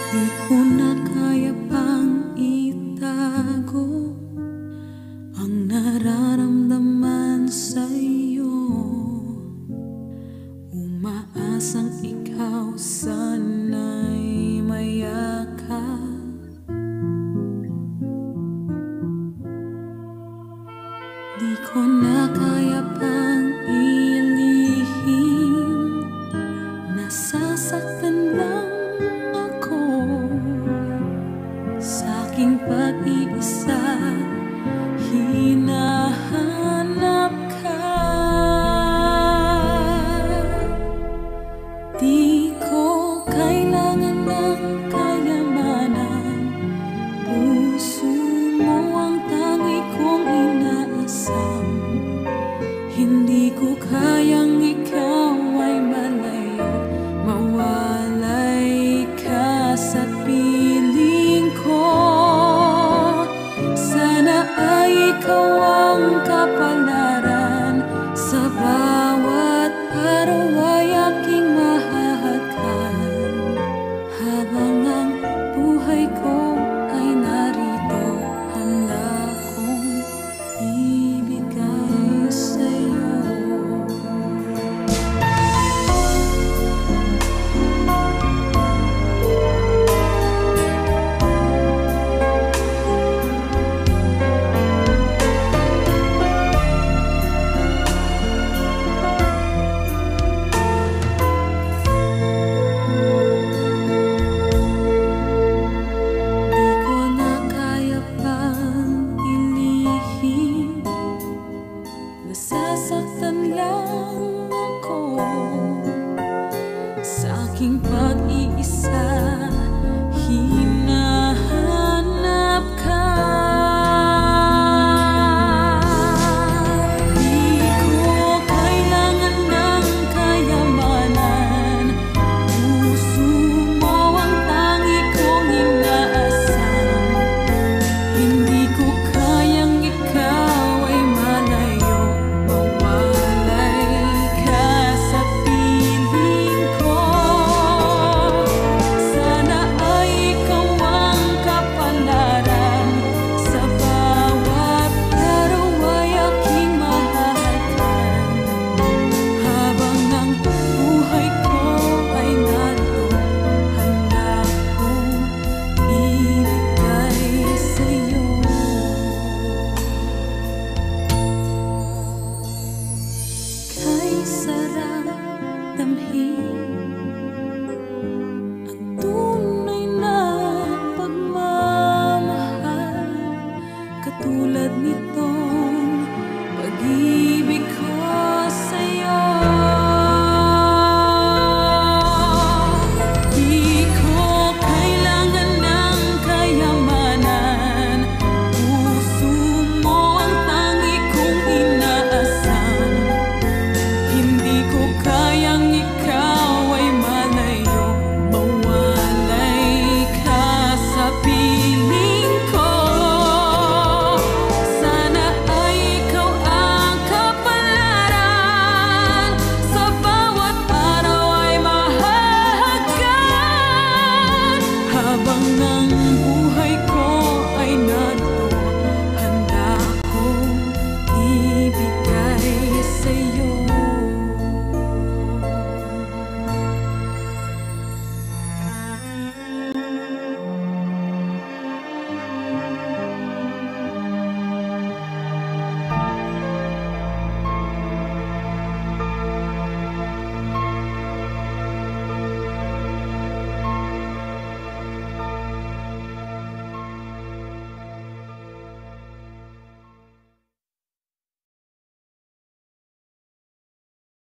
Di ko na kaya pang itago ang nararamdaman sa'yo. Umaasang ikaw sana'y mayakap. Di ko na kaya pang ilihim, nasasaktan lang ako sa aking pag-iisa. Hinahanap ka, di ko kailangan ng kayamanan. Puso mo ang tangi kong inaasam. Hindi ko kayang ikaw ay malayo, mawalay ka sa piling ko. Sana ay ikaw ang kapalaran, sa bawat araw ay aking mahahagkan. Habang ang buhay ko ay narito, handa kong ibigay sa'yo. Nasasaktan lang ako sa aking pag-iisa. Hinahanap ka, di ko kailangan ng kayamanan. Puso mo ang tangi kong inaasam. Hindi ko kayang ikaw ay malayo, mawalay ka sa piling ko. Sana ay ikaw ang kapalaran, sa bawat araw ay aking mahahagkan. Habang ang buhay ko ay narito, handa kong ibigay sa'yo. Kay sarap damhin ang tunay na pagmamahal, katulad nitong pag-ibig ko sa'yo. Di ko kailangan ng kayamanan. Puso mo ang tangi kong inaasam. Hindi ko kayang ikaw ay malayo, mawalay ka sa piling ko. Sana ay ikaw ang kapalaran, sa bawat araw ay mahahagkan. Habang ang